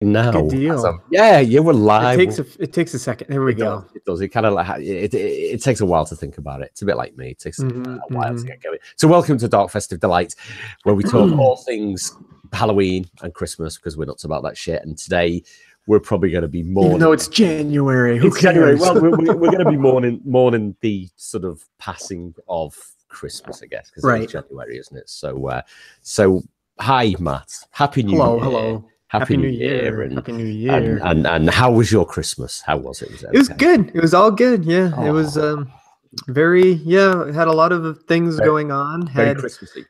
Now, Good deal. yeah, you were live. It takes a second. There we go. It does. It kind of like it takes a while to think about it. It's a bit like me. It takes a while to get going. So, welcome to Dark Festive Delights, where we talk all things Halloween and Christmas because we're nuts about that shit. And today, we're probably going to be mourning. Even though it's January, it's January. Well, we're going to be mourning the sort of passing of Christmas, I guess, because it's January, isn't it? So, hi, Matt. Happy New Year. Hello. Happy New Year. Happy New Year. And how was your Christmas? How was it? It was good. It was all good. Yeah. Oh. It was had a lot of things going on. Very Christmassy.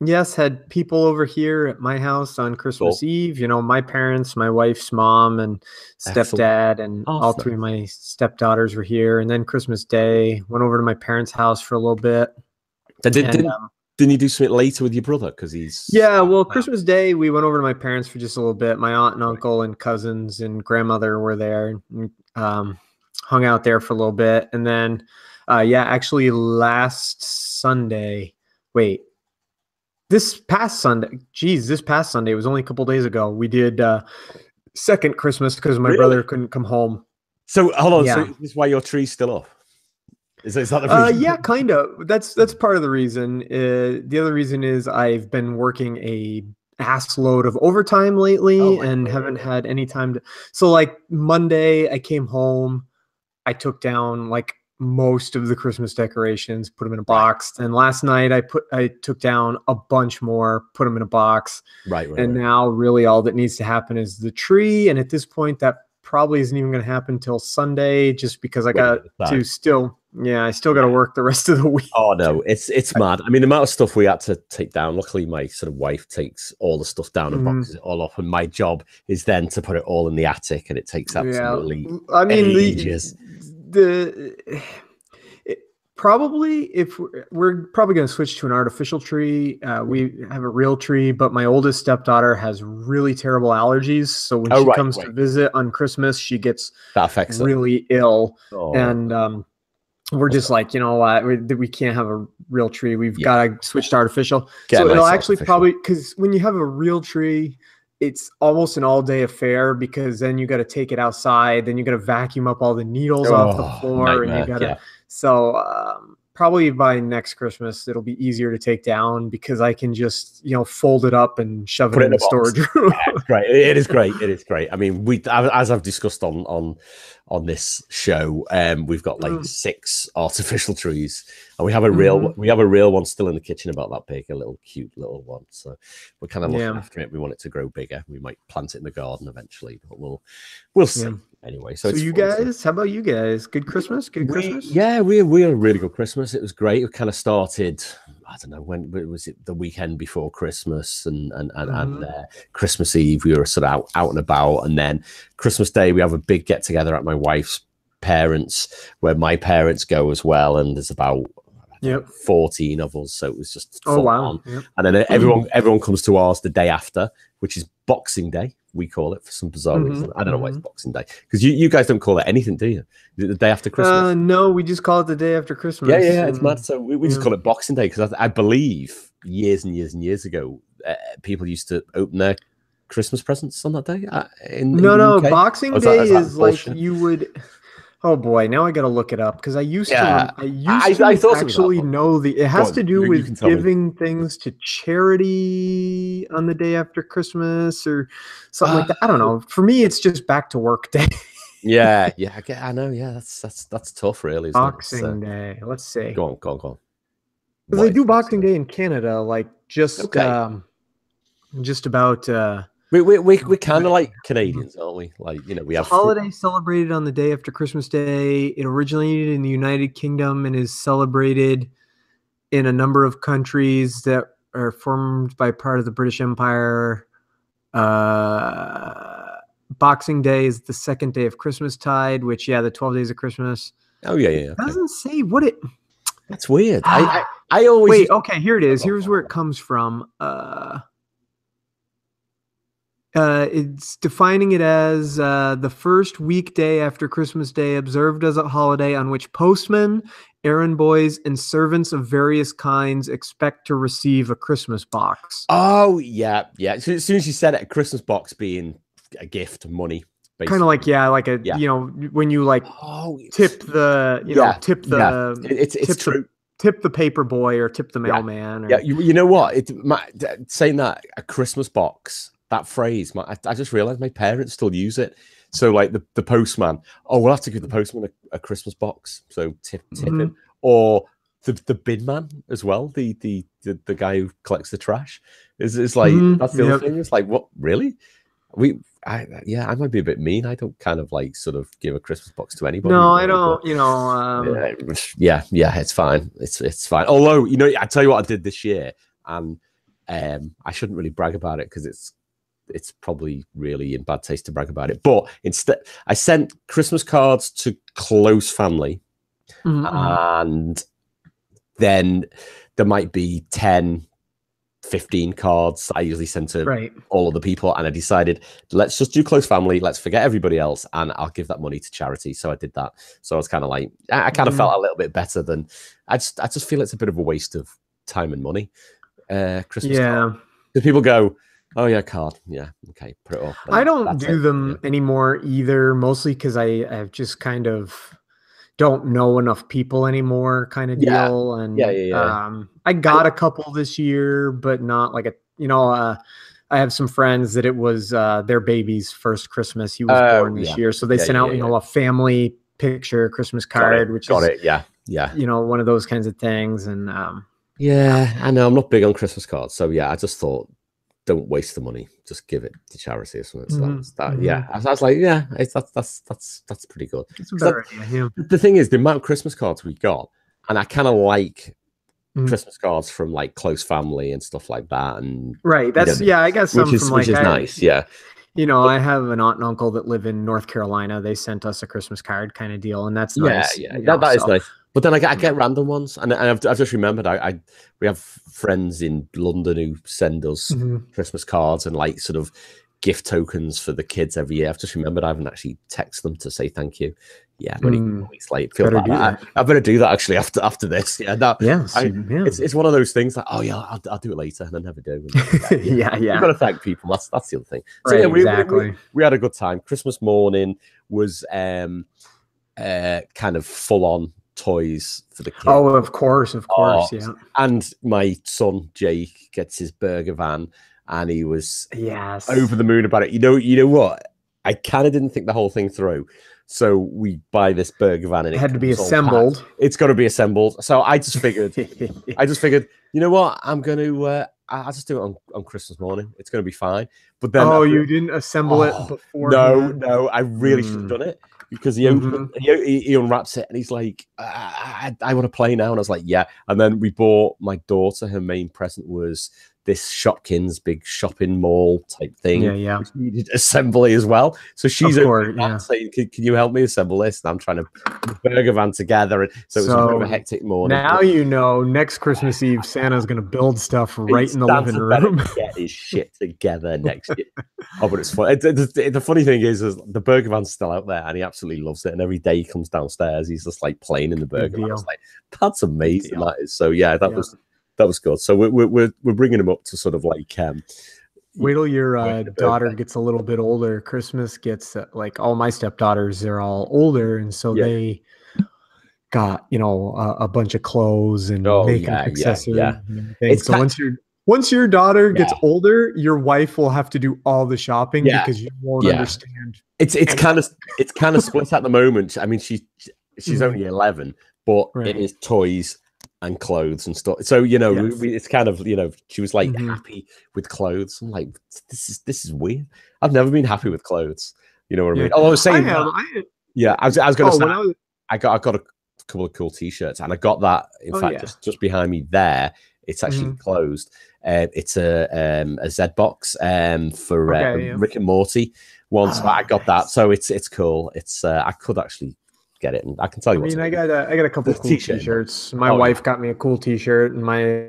Yes, had people over here at my house on Christmas Eve. You know, my parents, my wife's mom and stepdad, and all three of my stepdaughters were here. And then Christmas Day, went over to my parents' house for a little bit. Didn't you do something later with your brother? Because he's... Yeah, well, Christmas Day, we went over to my parents for just a little bit. My aunt and uncle and cousins and grandmother were there, and hung out there for a little bit. And then, actually last Sunday, this past Sunday, it was only a couple days ago, we did second Christmas because my brother couldn't come home. So, hold on, so this is why your tree's still up? Is that the reason? Yeah, kind of. That's part of the reason. The other reason is I've been working a ass load of overtime lately and haven't had any time to. So like Monday, I came home, I took down like most of the Christmas decorations, put them in a box. And last night I took down a bunch more, put them in a box. Right. And now really all that needs to happen is the tree. And at this point, that probably isn't even going to happen till Sunday, just because I got to still. Yeah, I still got to work the rest of the week. Oh no, it's mad. I mean, the amount of stuff we had to take down. Luckily, my sort of wife takes all the stuff down and boxes it all up, and my job is then to put it all in the attic, and it takes absolutely ages. Probably if we're probably going to switch to an artificial tree. We have a real tree, but my oldest stepdaughter has really terrible allergies, so when she comes to visit on Christmas, she gets really ill, and we're just like, you know what, we can't have a real tree. We've got to switch to artificial. So it'll actually probably, because when you have a real tree, it's almost an all-day affair, because then you got to take it outside, then you got to vacuum up all the needles off the floor, and you got to. So probably by next Christmas, it'll be easier to take down, because I can just, fold it up and shove it in the storage room. Great. It is great. It is great. I mean, as I've discussed on this show, we've got like 6 artificial trees, and we have a real one still in the kitchen about that big, a little cute little one. So we're kind of looking after it. We want it to grow bigger. We might plant it in the garden eventually, but we'll see. Anyway, so you guys, how about you guys? Good Christmas? Christmas? Yeah, we had a really good Christmas. It was great. It kind of started, I don't know, when was it, the weekend before Christmas and Christmas Eve, we were sort of out and about. And then Christmas Day, we have a big get together at my wife's parents, where my parents go as well. And there's about 14 of us. So it was just fun on. Yep. And then everyone comes to ours the day after, which is Boxing Day. We call it for some bizarre reason. I don't know why it's Boxing Day, because you guys don't call it anything, do you? The day after Christmas? No, we just call it the day after Christmas. Yeah, it's mad. So we just call it Boxing Day, because I believe years and years and years ago, people used to open their Christmas presents on that day. No, Boxing Day is like you would. Oh boy, now I got to look it up, because I used to actually know it has to do with giving things to charity on the day after Christmas or something like that. I don't know. For me, it's just back to work day. yeah, I know. Yeah, that's tough, really. Boxing Day. Let's see. Go on. Because they do Boxing Day in Canada, like just about. We're kind of like Canadians, aren't we? Like, we have a holiday celebrated on the day after Christmas Day. It originated in the United Kingdom and is celebrated in a number of countries that are formed by part of the British Empire. Boxing Day is the second day of Christmastide, which, the 12 days of Christmas. Oh, yeah. It doesn't say what it... That's weird. I always... Wait, okay, here it is. Here's where it comes from. It's defining it as the first weekday after Christmas Day, observed as a holiday on which postmen, errand boys, and servants of various kinds expect to receive a Christmas box. Oh, yeah. So as soon as you said it, a Christmas box being a gift, money. Kind of like, like a, you know, when you like tip the, you know, tip the, it's true. Tip the paper boy or tip the mailman. Or, you know what? Saying that, a Christmas box, that phrase, I just realized my parents still use it. So like the postman, we'll have to give the postman a Christmas box. So tip him. Or the bin man as well, the guy who collects the trash. Is like, that's the other thing. It's like, what, really? I might be a bit mean. I don't kind of like sort of give a Christmas box to anybody. No, I don't. You know, yeah, it's fine. It's fine. Although, you know, I tell you what I did this year, and I shouldn't really brag about it because it's probably really in bad taste to brag about it. But instead, I sent Christmas cards to close family, and then there might be 10. 15 cards I usually send to all of the people, and I decided, let's just do close family, let's forget everybody else, and I'll give that money to charity. So I did that. So I was kind of like, I kind of felt a little bit better than I just feel it's a bit of a waste of time and money. Christmas card. Because people go, oh yeah, card, okay, put it up. I don't do them anymore either, mostly because I've just kind of don't know enough people anymore kind of deal. And I got a couple this year, but not like I have some friends that it was their baby's first Christmas. He was born this year. So they sent out, you know, a family picture Christmas card, which is, you know, one of those kinds of things. And I know I'm not big on Christmas cards. So I just thought, don't waste the money, just give it to charity or something. So I was like, that's pretty good. It's a better idea. The thing is, the amount of Christmas cards we got, and I kind of like Christmas cards from like close family and stuff like that. And that's I guess some which is nice. You know, I have an aunt and uncle that live in North Carolina. They sent us a Christmas card kind of deal, and that's nice. That is nice. But then I get random ones, and I've just remembered we have friends in London who send us Christmas cards and like sort of gift tokens for the kids every year. I've just remembered I haven't actually texted them to say thank you. I'm only weeks late. I better do that actually after this. It's one of those things like, I'll do it later, and I never do. You've got to thank people. That's the other thing. So we had a good time. Christmas morning was kind of full on toys for the kids. Oh, of course, And my son Jake gets his burger van, and he was over the moon about it. You know what? I kind of didn't think the whole thing through. So we buy this burger van, and it had to be assembled. It's got to be assembled. So I just figured, you know what? I'm going to, I'll just do it on Christmas morning. It's going to be fine. But then, you didn't assemble it before? No, I really should have done it. Because he unwraps it, and he's like, I want to play now. And I was like, yeah. And then we bought my daughter, her main present was this Shopkins big shopping mall type thing. Which needed assembly as well. So she's saying, can you help me assemble this? And I'm trying to put the burger van together. And so it was a bit of a hectic morning. Now you know, next Christmas Eve, Santa's going to build stuff right in the living room. Get his shit together next year. But it's fun. The funny thing is the burger van's still out there, and he absolutely loves it. And every day he comes downstairs, he's just like playing in the burger van. I was like, that's amazing. That is. So that was good. So we're bringing him up to sort of like wait till your daughter gets a little bit older. Christmas gets like all my stepdaughters, they're all older, and so they got, you know, a bunch of clothes and makeup accessories. So once your daughter gets older, your wife will have to do all the shopping because you won't understand. It's kind of split at the moment. I mean, she's only 11, but it is toys and clothes and stuff. So, you know, it's kind of, you know, she was like happy with clothes. I'm like, this is weird. I've never been happy with clothes. You know what I mean? Oh, I was saying, I was going to say, I got a couple of cool t-shirts, and I got that, in fact, just behind me there. It's actually closed. It's a Z box for Rick and Morty one. So I got that. So it's cool. It's I could actually get it, and I can tell you. I got a couple of cool t-shirts. My wife got me a cool t-shirt, and my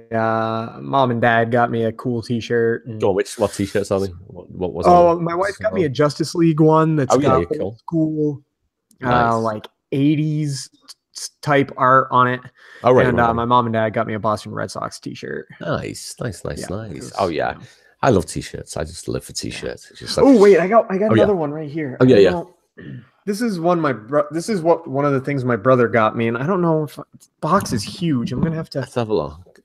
mom and dad got me a cool t-shirt. And... what t-shirts are they? What was? My wife got me a Justice League one that's got cool, like 80s type art on it. Oh, right. And my mom and dad got me a Boston Red Sox t-shirt. Nice. Oh yeah. I love t-shirts. I just live for t-shirts. Like, oh wait, I got another one right here. Oh yeah. This is one one of the things my brother got me, and I don't know if the box is huge. I'm gonna have to. Let's have a look.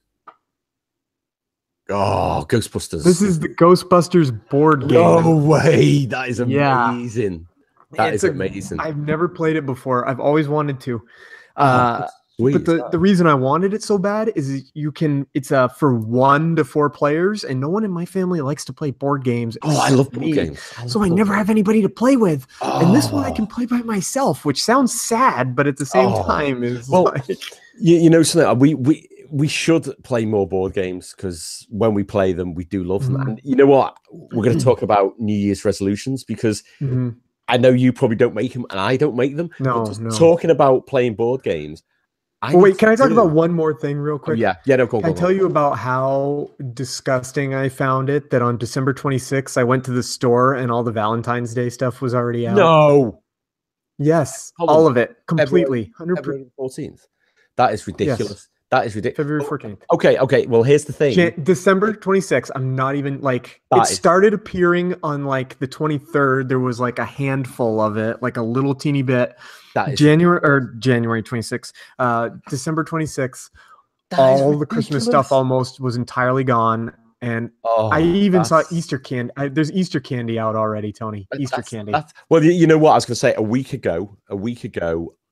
Oh, Ghostbusters. This is the Ghostbusters board game. No way. That is amazing. That is amazing. I've never played it before. I've always wanted to. But the reason I wanted it so bad is it's for 1 to 4 players, and no one in my family likes to play board games. Oh, I love board games. So I never have anybody to play with. And this one I can play by myself, which sounds sad, but at the same time is you know something. We should play more board games, because when we play them, we do love them. And you know what? We're going to talk about New Year's resolutions, because I know you probably don't make them and I don't make them. No. Talking about playing board games. Wait, can I talk about one more thing real quick? Yeah, no, go on. Can I tell you about how disgusting I found it that on December 26th, I went to the store and all the Valentine's Day stuff was already out? No. Yes, all of it, completely. February 14th. That is ridiculous. Yes. That is ridiculous. February 14th. Okay. Well, here's the thing. December 26th. I'm not even it started appearing on like the 23rd. There was like a handful of it, like a little teeny bit. That is January 26th. December 26th. All the Christmas stuff almost was entirely gone. And I even saw Easter candy. There's Easter candy out already, Tony. Easter candy. Well, you know what? I was going to say a week ago,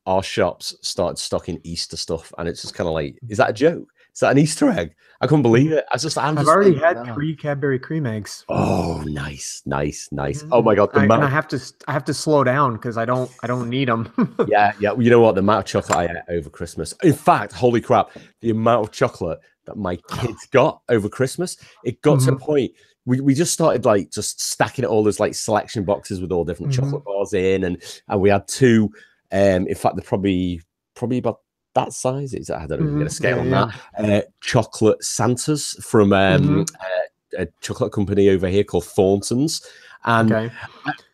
our shops started stocking Easter stuff, and it's just kind of like, is that a joke? Is that an Easter egg? I couldn't believe it. I've already had 3 Cadbury cream eggs. Oh, nice. Oh my god! And I have to slow down because I don't need them. yeah. You know what? The amount of chocolate I ate over Christmas. In fact, holy crap! The amount of chocolate that my kids got over Christmas, it got to a point. We just started like just stacking it all as like selection boxes with all different chocolate bars in, and we had 2. In fact, they're probably about that size. I don't know. Get a scale on that. Chocolate Santas from a chocolate company over here called Thornton's, and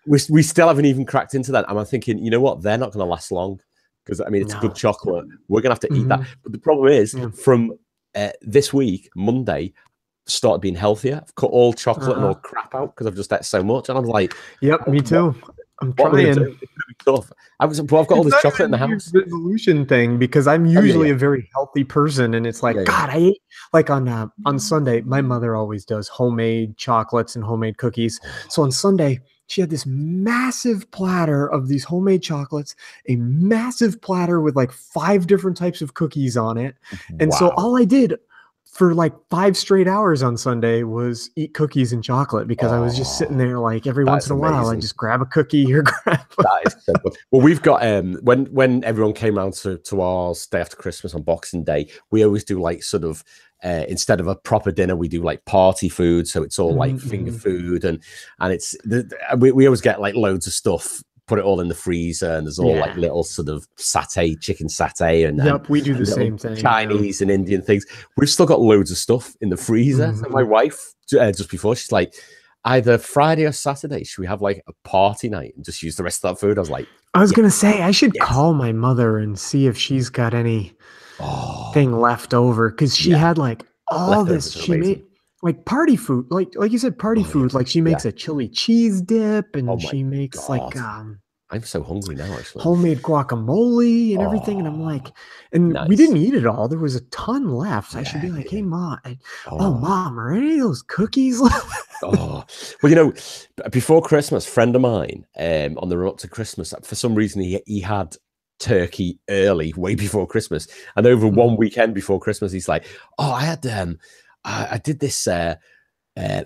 we still haven't even cracked into that. And I'm thinking, you know what? They're not going to last long, because I mean it's good chocolate. We're going to have to eat that. But the problem is, from this week, Monday, started being healthier. I've cut all chocolate and all crap out because I've just ate so much, and I'm like, yep, me too. I'm trying. I've got all this chocolate in the house. Resolution thing, because I'm usually a very healthy person, and it's like God, I ate like on Sunday. My mother always does homemade chocolates and homemade cookies. So on Sunday, she had this massive platter of these homemade chocolates, a massive platter with like 5 different types of cookies on it, and so all I did for like 5 straight hours on Sunday was eat cookies and chocolate, because I was just sitting there like every once in a while I just grab a cookie or grab. That is so good. Well, we've got when everyone came around to ours day after Christmas on Boxing Day, we always do like sort of instead of a proper dinner, we do like party food, so it's all like finger food, and it's we always get like loads of stuff, put it all in the freezer, and there's all like little sort of chicken satay, and we do the same thing. Chinese and Indian things. We've still got loads of stuff in the freezer. So my wife, just before, she's like, either Friday or Saturday, should we have like a party night and just use the rest of that food? I was like, I was gonna say I should call my mother and see if she's got any thing left over, because she had like all this. She made like party food, like you said, party food. Like she makes a chili cheese dip, and she makes like I'm so hungry now, actually. Homemade guacamole and everything, and I'm like, we didn't eat it all. There was a ton left. I should be like, hey, Mom, Mom, are any of those cookies left? Well, you know, before Christmas, a friend of mine, on the run up to Christmas, for some reason he had turkey early, way before Christmas, and over one weekend before Christmas, he's like, I had I did this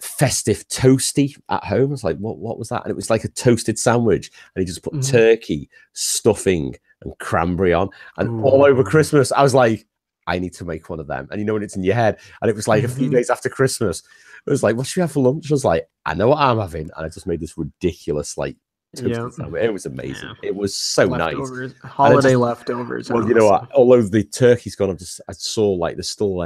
festive toasty at home. I was like, what was that? And it was like a toasted sandwich, and he just put turkey, stuffing, and cranberry on, and all over Christmas. I was like, I need to make one of them. And you know, when it's in your head, and it was like a few days after Christmas, it was like, what should we have for lunch? I was like, I know what I'm having, and I just made this ridiculous like toasted sandwich. It was amazing. It was so leftovers, nice. Holiday leftovers. Well, you know what? Although the turkey's gone, I saw like there's still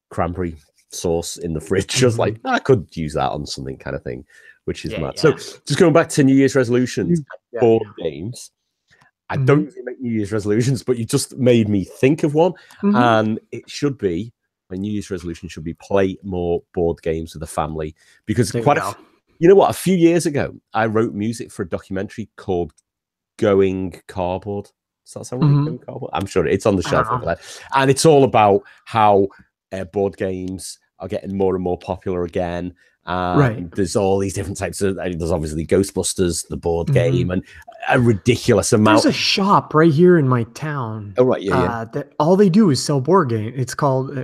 cranberry sauce in the fridge. I was like, I could use that on something, kind of thing, which is mad. So just going back to New Year's resolutions, board games. I don't usually make New Year's resolutions, but you just made me think of one, and it should be my New Year's resolution should be play more board games with the family, because you know what? A few years ago, I wrote music for a documentary called Going Cardboard. Does that sound right? Going Cardboard? I'm sure it's on the shelf over there. And it's all about how board games are getting more and more popular again. There's all these different types of. There's obviously Ghostbusters, the board game, and a ridiculous amount. There's a shop right here in my town. Oh right, yeah. That all they do is sell board games. It's called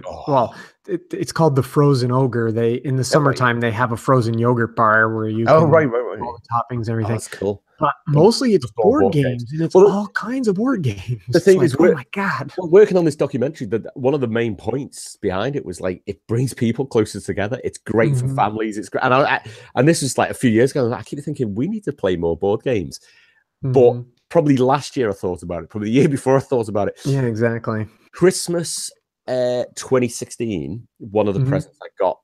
it's called the Frozen Ogre. They in the summertime they have a frozen yogurt bar where you can all the toppings and everything. That's cool. But mostly it's board games, and it's all kinds of board games. The thing is, oh my god! Working on this documentary, that one of the main points behind it was like it brings people closer together. It's great for families. It's great, and this was like a few years ago. I keep thinking we need to play more board games, but probably last year I thought about it. Probably the year before I thought about it. Yeah, exactly. Christmas 2016. One of the presents I got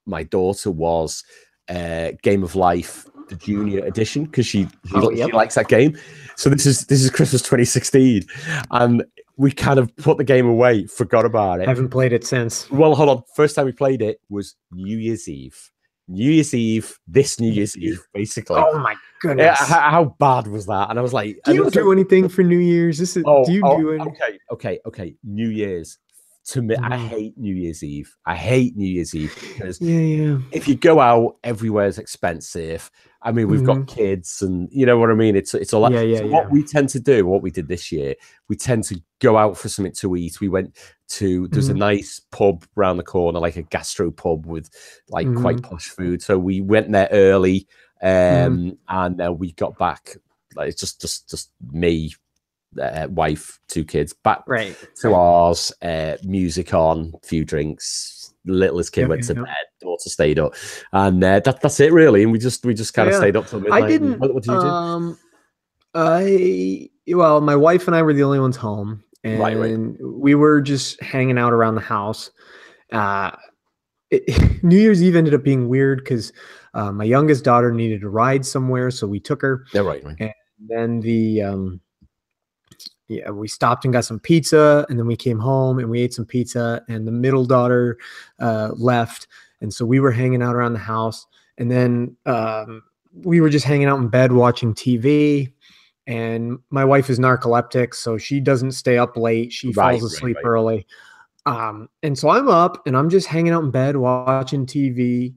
my daughter was Game of Life, the Junior Edition, because she likes that game. So this is Christmas 2016, and we kind of put the game away, forgot about it. Haven't played it since. Well, hold on. First time we played it was New Year's Eve. This New Year's Eve, basically. Oh my goodness! How bad was that? And I was like, do you do anything for New Year's? Do you do anything? Okay. New Year's. To me, I hate New Year's Eve. Because if you go out, everywhere's expensive. I mean, we've got kids, and you know what I mean. It's a lot. What we tend to do, what we did this year, we tend to go out for something to eat. We went to there's a nice pub around the corner, like a gastro pub with like quite posh food. So we went there early, and we got back. Like it's just me. Wife, 2 kids, back to ours, music on, few drinks, littlest kid went to bed, daughter stayed up, and that's it really. And we just kind of stayed up till midnight. I didn't. What did you do? Well, my wife and I were the only ones home, and we were just hanging out around the house. New Year's Eve ended up being weird because my youngest daughter needed to ride somewhere, so we took her. And then we stopped and got some pizza, and then we came home and we ate some pizza, and the middle daughter left. And so we were hanging out around the house, and then we were just hanging out in bed watching TV. And my wife is narcoleptic, so she doesn't stay up late. She falls asleep early. And so I'm up and I'm just hanging out in bed watching TV.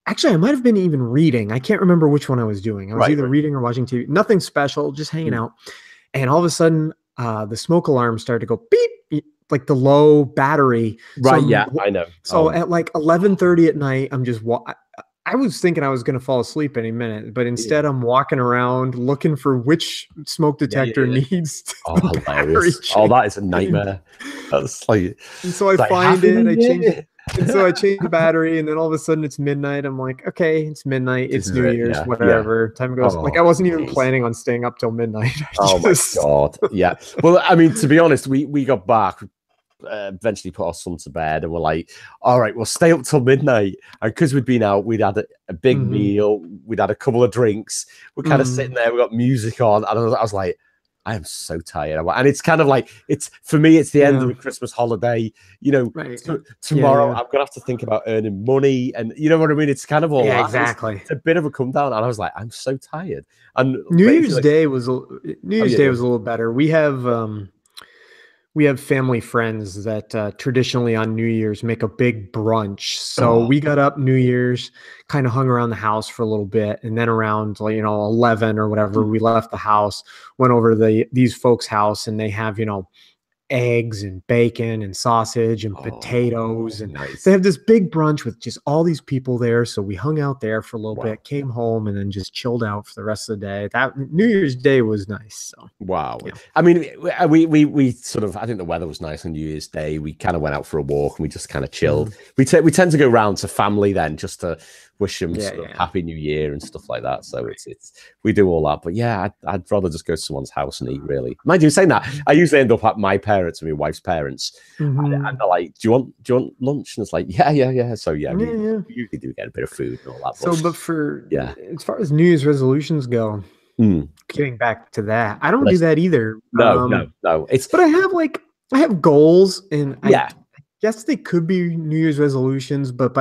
Actually, I might have been even reading. I can't remember which one I was doing. I was either reading or watching TV. Nothing special, just hanging out. And all of a sudden, the smoke alarm started to go beep, like the low battery. I know. So at like 11:30 at night, I'm just I was thinking I was going to fall asleep any minute, but instead I'm walking around looking for which smoke detector needs the battery change. Oh, that is a nightmare. That's like, and so I find it, I change it. And so I changed the battery, and then all of a sudden it's midnight. I'm like, okay, it's midnight. It's New Year's, whatever. Time goes. Like I wasn't even planning on staying up till midnight. My God. Yeah. Well, I mean, to be honest, we got back, eventually put our son to bed, and we're like, all right, we'll stay up till midnight. And because we'd been out, we'd had a big meal. We'd had a couple of drinks. We're kind of sitting there. We got music on. And I was like, I am so tired. And it's kind of like, for me, it's the end of a Christmas holiday. You know, tomorrow I'm going to have to think about earning money. And you know what I mean? It's kind of all that. Exactly. It's a bit of a come down. And I was like, I'm so tired. And New Year's Day was a little better. We have family friends that traditionally on New Year's make a big brunch. So we got up New Year's, kind of hung around the house for a little bit. And then around 11 or whatever, we left the house, went over to these folks' house, and they have, eggs and bacon and sausage and potatoes. And they have this big brunch with just all these people there. So we hung out there for a little bit, came home, and then just chilled out for the rest of the day. That New Year's Day was nice. So I mean, we sort of, I think the weather was nice on New Year's Day. We kind of went out for a walk and we just kind of chilled. We tend to go round to family then just to wish them Happy New Year and stuff like that. So it's we do all that. But yeah, I'd rather just go to someone's house and eat, really. Mind you, saying that, I usually end up at my parents and my wife's parents, and they're like, do you want lunch? And it's like, yeah. So we usually do get a bit of food and all that. So, but for as far as New Year's resolutions go, getting back to that, I don't do that either. No. But I have goals, and I guess they could be New Year's resolutions, but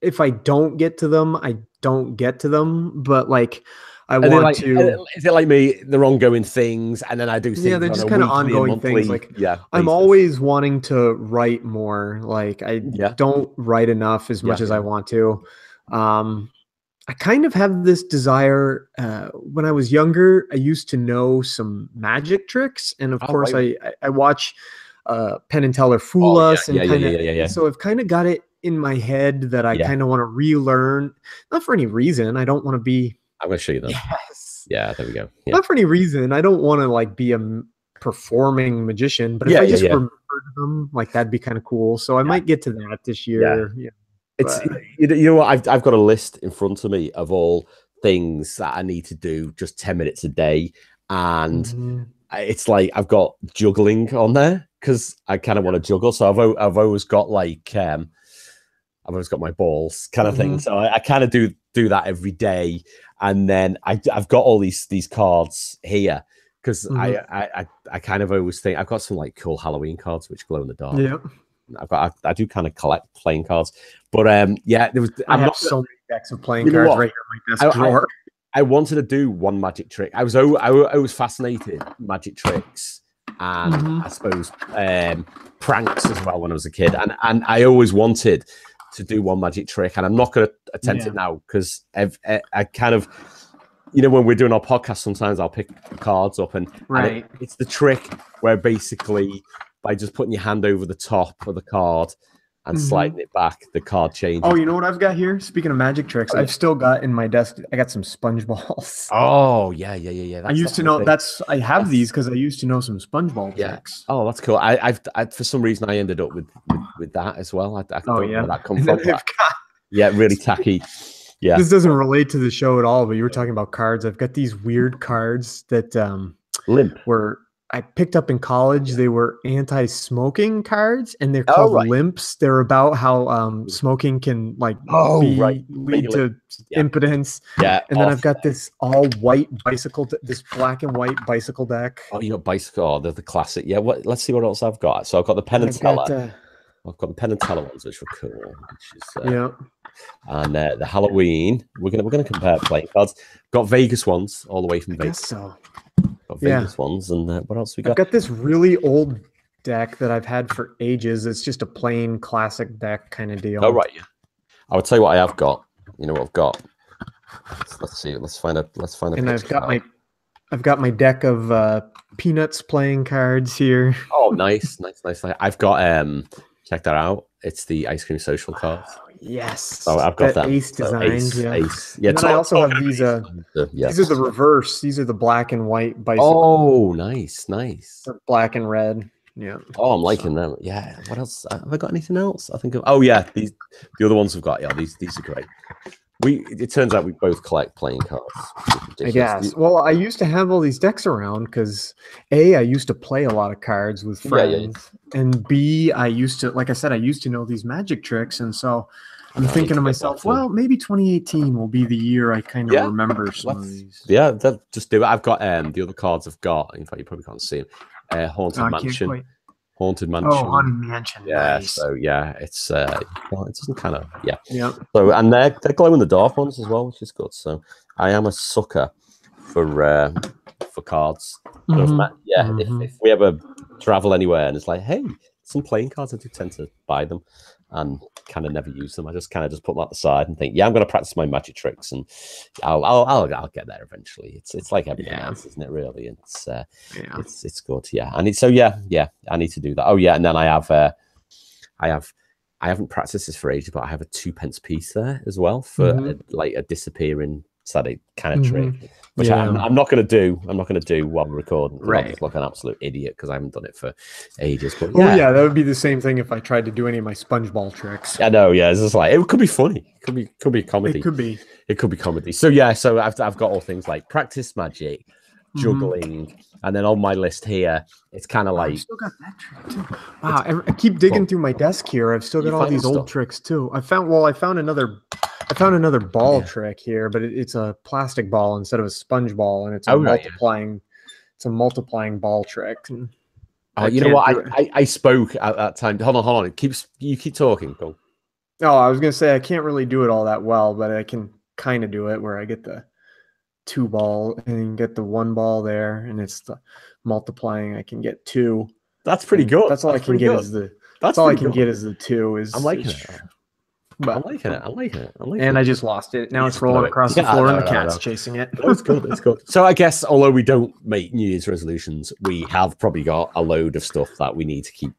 if I don't get to them, I don't get to them. But like, I want to. Is it like me? They're ongoing things, and then I do things. Yeah, they're just kind of ongoing things. Like, I'm always wanting to write more. Like, I don't write enough as much as I want to. I kind of have this desire. When I was younger, I used to know some magic tricks, and of course, I watch Penn and Teller fool us, and so I've kind of got it in my head that I kind of want to relearn, not for any reason. I don't want to be. I'm going to show you that. Yes. Yeah, there we go. Yeah. Not for any reason. I don't want to like be a performing magician, but if I just remembered them, like that'd be kind of cool. So I might get to that this year. Yeah. It's you know what, I've got a list in front of me of all things that I need to do just 10 minutes a day, and it's like I've got juggling on there because I kind of want to juggle. So I've always got like I've always got my balls kind of thing. So I kind of do that every day. And then I've got all these cards here because I kind of always think I've got some like cool Halloween cards which glow in the dark. Yeah, I do kind of collect playing cards, but I have so many decks of playing cards right here in my desk drawer. I wanted to do one magic trick. I was fascinated magic tricks and I suppose pranks as well when I was a kid, and I always wanted to do one magic trick, and I'm not going to attempt it now because I kind of, when we're doing our podcast, sometimes I'll pick cards up and it's the trick where basically by just putting your hand over the top of the card and sliding it back, the card changes. Oh, you know what I've got here? Speaking of magic tricks, I've still got in my desk, I got some sponge balls. Oh, yeah. I used to know I have these because I used to know some sponge ball tricks. Oh, that's cool. I for some reason I ended up with that as well. I don't know where that come from. Really tacky. Yeah. This doesn't relate to the show at all, but you were talking about cards. I've got these weird cards that were I picked up in college. They were anti-smoking cards, and they're called limps. They're about how smoking can lead to impotence. Yeah, and then I've got this all white bicycle, this black and white bicycle deck. Oh, you got bicycle. Oh, they're the classic. Yeah. Let's see what else I've got. So I've got the Penn and Teller. I've got the Penn and Teller ones, which were cool. Which is, and the Halloween. We're gonna compare playing cards. Got Vegas ones all the way from Vegas. So. Got Vegas ones, and what else we got? I've got this really old deck that I've had for ages. It's just a plain classic deck kind of deal. Oh right, yeah. I would tell you what I have got. You know what I've got? Let's see. Let's find a. And I've got my deck of Peanuts playing cards here. Oh, nice. I've got check that out. It's the Ice Cream Social cards. Oh, yes. So I've got that. Ace designed. Ace. Yeah. And I also have these. These are the reverse. These are the black and white bicycle. Oh, nice. They're black and red. Yeah. Oh, I'm liking them. Yeah. What else? Have I got anything else? I think. The other ones we've got. Yeah, these are great. It turns out we both collect playing cards. I guess. Well, I used to have all these decks around because I used to play a lot of cards with friends, and B, I used to, like I said, I used to know these magic tricks, and so I'm thinking to myself, well, maybe 2018 will be the year I kind of remember some of these. Yeah, just do it. I've got the other cards I've got. In fact, you probably can't see them. Haunted Mansion. Haunted Mansion. Oh, Haunted Mansion. Yeah, nice. So it's it doesn't kind of Yeah. So and they're glow in the dark ones as well, which is good. So I am a sucker for cards. If we ever travel anywhere and it's like, hey, some playing cards, I do tend to buy them and kind of never use them. I just put them at the side and think, I'm going to practice my magic tricks, and I'll get there eventually. It's like everything else, isn't it? Really, it's good. Yeah, I need to do that. Oh yeah, and then I haven't practiced this for ages, but I have a 2p piece there as well for a disappearing Saturday kind of trick, which I'm not going to do. I'm not going to do while we're recording. Right, I just look like an absolute idiot because I haven't done it for ages. But that would be the same thing if I tried to do any of my sponge ball tricks. I know. Yeah, it's just like it could be funny. It could be comedy. It could be comedy. So so I've got all things like practice magic, juggling, and then on my list here, it's kind of like. I've still got that trick too. Wow, I keep digging through my desk here. I've still got all these old tricks too. I found another ball trick here, but it's a plastic ball instead of a sponge ball, and it's a multiplying ball trick. Oh, you know what? I spoke at that time. Hold on. You keep talking. Go. Oh, I was gonna say I can't really do it all that well, but I can kind of do it where I get the 2 ball and get the 1 ball there, and it's the multiplying. I can get 2. That's pretty good. That's all I can get is the. That's all I can get is the 2. I'm liking it. I'm liking it. And I just lost it. Now it's rolling across the floor, and the cat's chasing it. It's good. It's good. So I guess although we don't make New Year's resolutions, we have probably got a load of stuff that we need to keep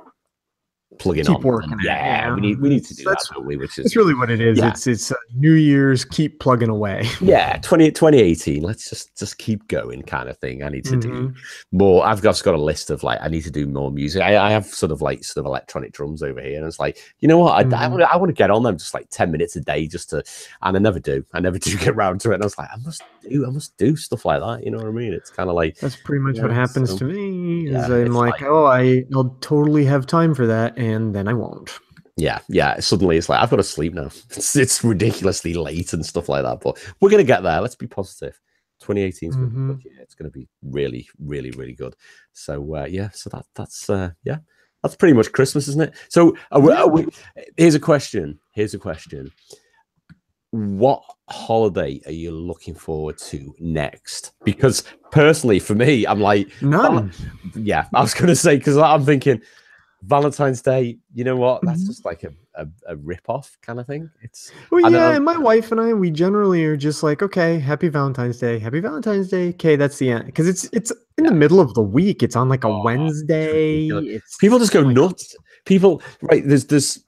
plugging on. Working. Yeah, we need to do that, don't we? Which is it's really what it is. Yeah. It's New Year's, keep plugging away. Yeah, 2018. Let's just keep going, kind of thing. I need to do more. I've just got a list of I need to do more music. I have sort of electronic drums over here, and it's like, you know what? I want to get on them just 10 minutes a day, and I never do. I never do get around to it. And I was like, I must do stuff like that. You know what I mean? It's kind of like that's pretty much what happens to me. Is I'm like, I'll totally have time for that. And then I won't. Yeah. Suddenly it's like I've got to sleep now. It's ridiculously late and stuff like that. But we're gonna get there. Let's be positive. 2018 is gonna be good. Yeah, it's gonna be really, really, really good. So so that's pretty much Christmas, isn't it? So here's a question. What holiday are you looking forward to next? Because personally, for me, I'm like none. I was gonna say because I'm thinking. Valentine's Day, you know what? That's just like a rip-off kind of thing. It's and my wife and I, we generally are just like, okay, happy Valentine's Day. Okay, that's the end. Because it's in the middle of the week. It's on like a Wednesday. People just go nuts. People, right? There's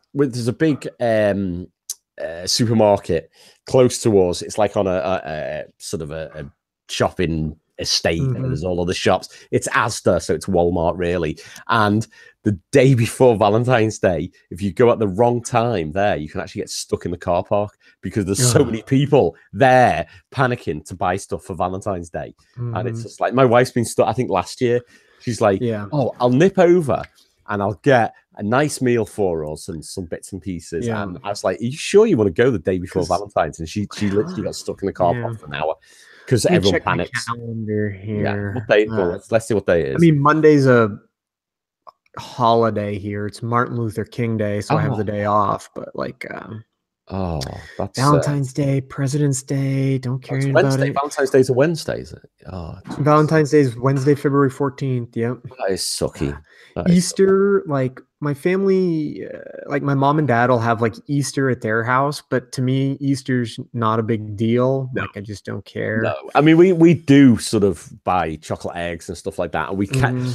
a big supermarket close to us. It's like on a sort of a shopping estate, and there's all other shops. It's Asda, so it's Walmart really. And the day before Valentine's Day, if you go at the wrong time there, you can actually get stuck in the car park because there's so many people there panicking to buy stuff for Valentine's Day. And it's just like, my wife's been stuck, I think last year, she's like, oh, I'll nip over and I'll get a nice meal for us and some bits and pieces. And I was like, are you sure you want to go the day before Valentine's? And she literally got stuck in the car park for an hour. Because everyone panics. Calendar here. Yeah. What day? Let's see what day it is. I mean, Monday's a holiday here. It's Martin Luther King Day, so I have the day off. But that's Valentine's Day, President's Day. Don't care about it. Valentine's Day's a Wednesday, is it? Oh, Valentine's Day is Wednesday, February 14th. Yep. That is sucky. Easter, like my family, like my mom and dad will have like Easter at their house, but to me, Easter's not a big deal. No. Like I just don't care. No, I mean we do sort of buy chocolate eggs and stuff like that, and we can.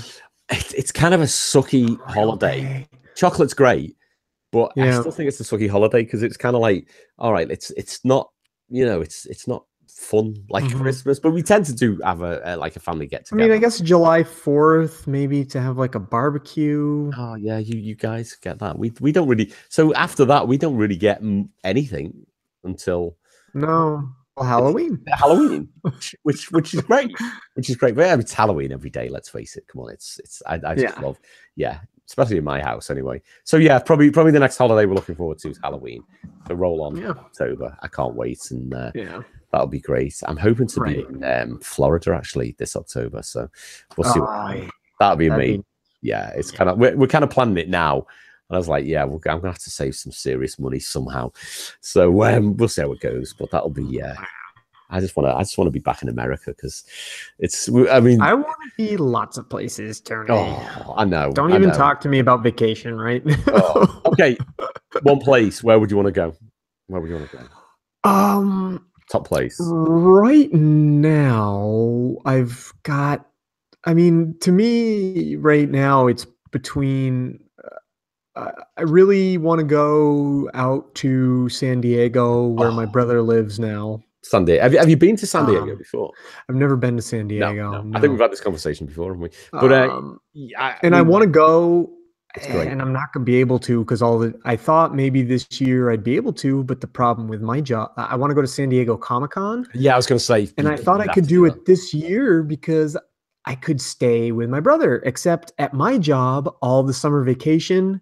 It's kind of a sucky holiday. Chocolate's great, but I still think it's a sucky holiday because it's kind of like, all right, it's not, it's not fun like Christmas, but we tend to have a family get together. I mean, I guess July 4th maybe to have like a barbecue. Oh yeah, you guys get that. We don't really. So after that, we don't really get anything until Halloween, which is great, But yeah, it's Halloween every day. Let's face it. Come on, I just love, especially in my house anyway. So yeah, probably the next holiday we're looking forward to is Halloween. So roll on October. I can't wait, and that'll be great. I'm hoping to be in Florida actually this October, so we'll see. That'll be amazing. Yeah, it's kind of we're kind of planning it now. And I was like, I'm gonna have to save some serious money somehow. So we'll see how it goes. But that'll be I just want to be back in America because it's. I mean, I want to be lots of places, Tony. Oh, I know. Don't even talk to me about vacation, right? Okay, one place. Where would you want to go? Top place. Right now, I've got. I mean, to me, right now, it's between. I really want to go out to San Diego, where my brother lives now. San Diego. Have you been to San Diego before? I've never been to San Diego. No. I think we've had this conversation before, haven't we? But I want to go, and I'm not going to be able to because I thought maybe this year I'd be able to, but the problem with my job, I want to go to San Diego Comic-Con. Yeah, I was going to say, and I thought I could do it this year because I could stay with my brother. Except at my job, all the summer vacation,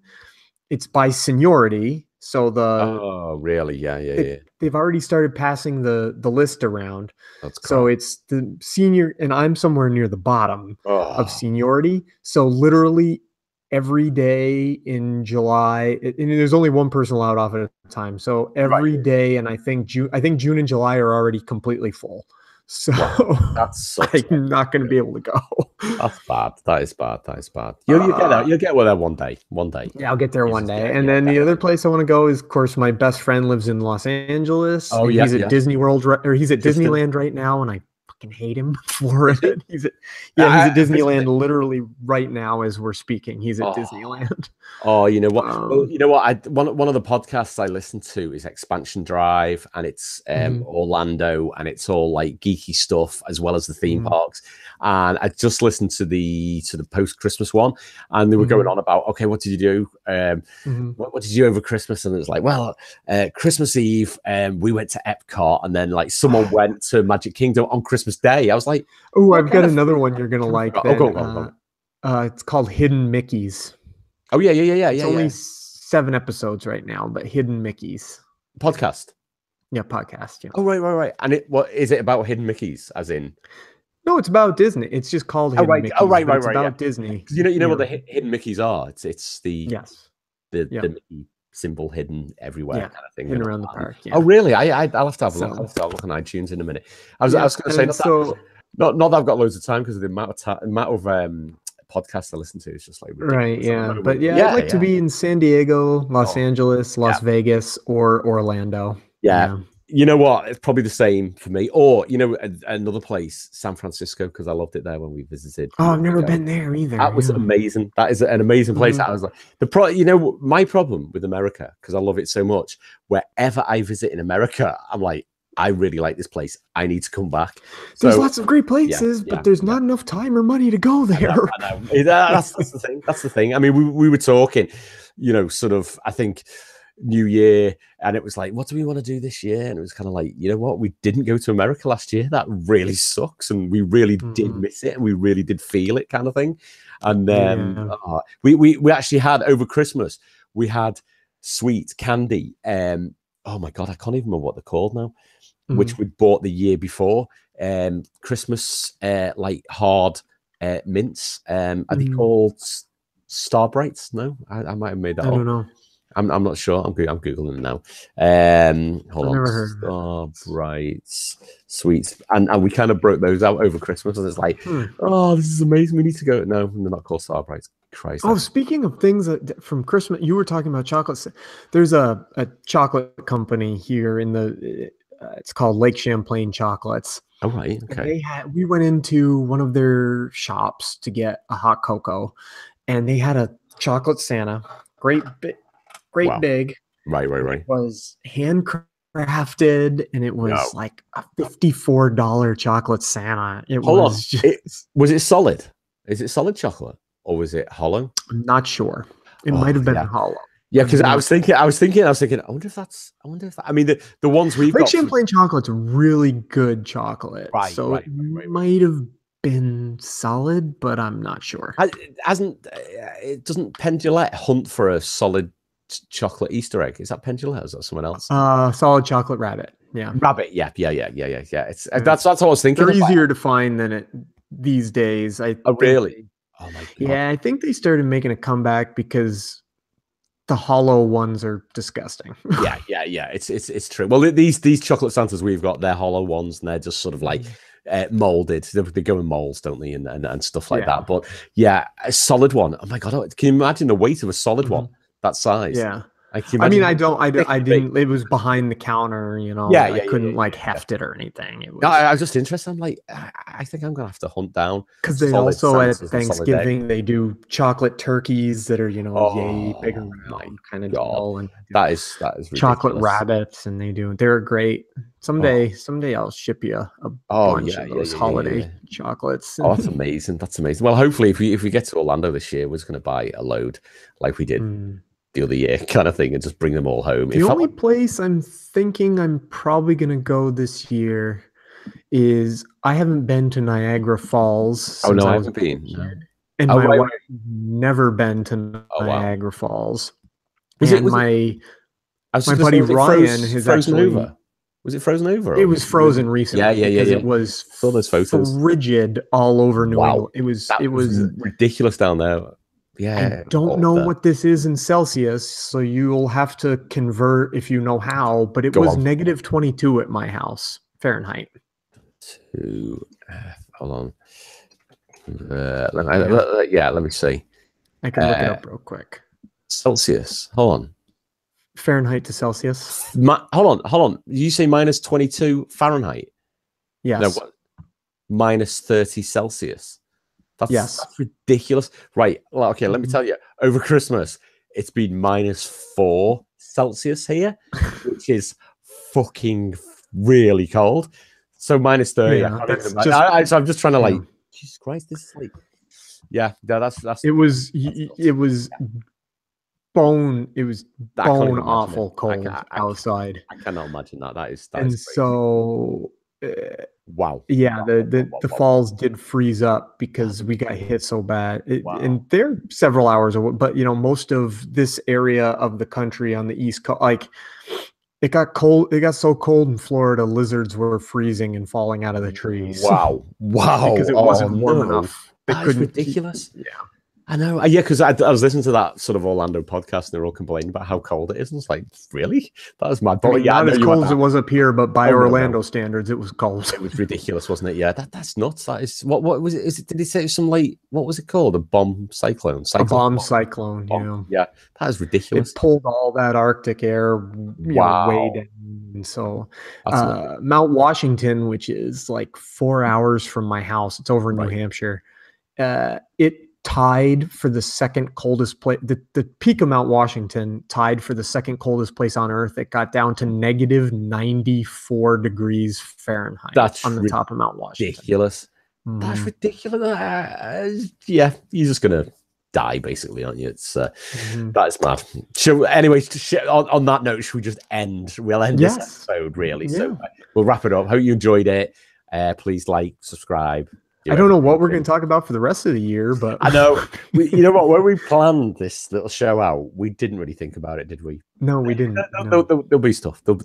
it's by seniority. So Oh, really? Yeah. They've already started passing the list around. That's cool. So it's the senior, and I'm somewhere near the bottom of Oh. seniority. So literally every day in July, and there's only one person allowed off at a time. So every day, and I think June and July are already completely full. So that's I'm not going to be able to go. That's bad. That is bad. You'll get there. You'll get there one day. Yeah, I'll get there one day. And then the other place I want to go is, of course, my best friend lives in Los Angeles. Oh, and he's at Disney World, or he's at Disneyland right now, and I fucking hate him for it. He's at Disneyland literally right now as we're speaking. He's at Disneyland. Oh, you know what? One of the podcasts I listen to is Expansion Drive, and it's Orlando, and it's all like geeky stuff as well as the theme parks. And I just listened to the post Christmas one, and they were going on about, okay, what did you do? What did you do over Christmas? And it was like, well, Christmas Eve, we went to Epcot, and then like someone went to Magic Kingdom on Christmas Day. I was like, oh, I've got another one you're gonna like. Go on. It's called Hidden Mickeys. Oh yeah. It's only 7 episodes right now, but Hidden Mickeys podcast. Yeah, podcast. Yeah. Oh right. And what is it about Hidden Mickeys? As in. No, it's about Disney. It's just called Hidden Mickeys. Right. It's about Disney. You know what the Hidden Mickeys are? It's the the Mickey symbol hidden everywhere kind of thing. Hidden around the park. Yeah. Oh really? I'll have to have a look. I'll have to look on iTunes in a minute. I was going to say not that I've got loads of time, because of the amount of podcasts I listen to is just like ridiculous. Right. Yeah. But I'd like to be in San Diego, Los Angeles, Las Vegas, or Orlando. Yeah. You know what? It's probably the same for me. Or, another place, San Francisco, because I loved it there when we visited. Oh, I've never been there either. That was amazing. That is an amazing place. I was like, my problem with America, because I love it so much, wherever I visit in America, I'm like, I really like this place. I need to come back. There's lots of great places, but there's not enough time or money to go there. I know. That's the thing. That's the thing. I mean, we were talking, sort of, I think, New Year, and it was like, what do we want to do this year? And it was kind of like, you know what, we didn't go to America last year. That really sucks, and we really did miss it, and we really did feel it, kind of thing. And then we actually had, over Christmas, we had sweet candy. Oh my god, I can't even remember what they're called now. Which we bought the year before. Christmas like hard mints. Are they called Star Brights? No, I might have made that up. I don't know. I'm not sure. I'm googling it now. Hold on. Star Brights sweets, and we kind of broke those out over Christmas, and it's like, oh, this is amazing. We need to go. No, they're not called Star Brights. Christ. Oh, speaking of things from Christmas, you were talking about chocolates. There's a chocolate company here in the. It's called Lake Champlain Chocolates. Oh, right. Okay. We went into one of their shops to get a hot cocoa, and they had a chocolate Santa, great big. Right. It was handcrafted, and it was like a $54 chocolate Santa. Was it solid? Is it solid chocolate, or was it hollow? I'm not sure. It might have been hollow. Yeah, because I was thinking. I wonder if that. I mean, the ones we've got. Champlain chocolate's really good chocolate, right? So it might have been solid, but I'm not sure. It doesn't Pendulette hunt for a solid chocolate Easter egg? Is that Pendulette? Or is that someone else? Solid chocolate rabbit. Yeah, rabbit. Yeah. It's that's what I was thinking. They're easier to find than it these days. Really? Oh my god. Yeah, I think they started making a comeback because the hollow ones are disgusting. yeah. It's true. Well, these chocolate Santas we've got, they're hollow ones, and they're just sort of like molded. They go in molds, don't they, and stuff like that. But yeah, a solid one. Oh my god! Can you imagine the weight of a solid one that size? Yeah. I mean, I didn't. It was behind the counter, I couldn't heft it or anything. It was, no, I was just interested. I'm like, I think I'm gonna have to hunt down, because they also at Thanksgiving they do chocolate turkeys that are yay big around kind of deal, and that is ridiculous. Chocolate rabbits, and they're great. Someday I'll ship you a bunch of those holiday chocolates. Oh, that's amazing. That's amazing. Well, hopefully if we get to Orlando this year, we're just gonna buy a load like we did. The other year, kind of thing, and just bring them all home. The only place I'm thinking I'm probably gonna go this year is, I haven't been to Niagara Falls. Oh no, I haven't been. And my wife never been to Niagara Falls. My buddy Ryan has frozen actually. Over. Was it frozen over? It was frozen recently. Yeah. It was saw those photos. Frigid all over New England. It was ridiculous down there. Yeah. I don't know what this is in Celsius, so you'll have to convert if you know how. But it was negative 22 at my house Fahrenheit. Hold on. Let me see. I can look it up real quick. Celsius. Hold on. Fahrenheit to Celsius. Hold on. You say minus 22 Fahrenheit? Yes. No, minus 30 Celsius. That's ridiculous. Right. Well, okay, let me tell you. Over Christmas, it's been minus 4 Celsius here, which is fucking really cold. So minus 30. Yeah, so I'm just trying to Jesus Christ, this is that's. It was bone awful cold outside. I cannot imagine that. That is and crazy. So wow. Yeah, the falls did freeze up because we got hit so bad. And they're several hours away, but most of this area of the country on the East Coast, it got cold. It got so cold in Florida, lizards were freezing and falling out of the trees. Wow. Because it wasn't warm enough. That's ridiculous. Yeah. I know. Yeah, because I was listening to that sort of Orlando podcast and they're all complaining about how cold it is. And it's like, really? That was mad. Not as cold as it was up here, but by Orlando standards, it was cold. It was ridiculous, wasn't it? Yeah, that's nuts. That is what was it? Did he say some what was it called? A bomb cyclone? Cyclone, yeah. That is ridiculous. It pulled all that Arctic air way down. And so Mount Washington, which is like 4 hours from my house, it's over in New Hampshire. It tied for the second coldest place. The peak of Mount Washington tied for the second coldest place on Earth. It got down to negative 94 degrees Fahrenheit. That's on the top of Mount Washington. Ridiculous. That's ridiculous. You're just gonna die, basically, aren't you? It's that's mad. So, anyway, on that note, should we just end? We'll end this episode, really. Yeah. So we'll wrap it up. Hope you enjoyed it. Please like, subscribe. I don't know what we're going to talk about for the rest of the year, but I know. You know what? When we planned this little show out, we didn't really think about it, did we? No, we didn't. There'll be stuff. There'll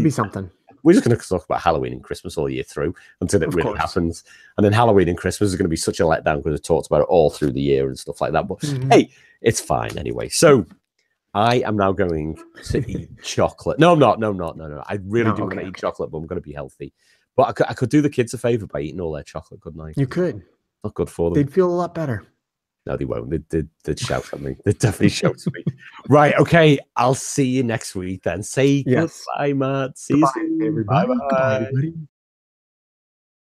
be something. We're just going to talk about Halloween and Christmas all year through until it really happens. And then Halloween and Christmas is going to be such a letdown because we've talked about it all through the year and stuff like that. But hey, it's fine anyway. So I am now going to eat chocolate. No, I'm not. No. I really do want to eat chocolate, but I'm going to be healthy. But I could do the kids a favor by eating all their chocolate, couldn't I? You could. Not good for them. They'd feel a lot better. No, they won't. They'd shout at me. They'd definitely shout at me. Right, okay. I'll see you next week then. Say goodbye, Matt. See you soon. Everybody. Bye-bye. Goodbye, everybody.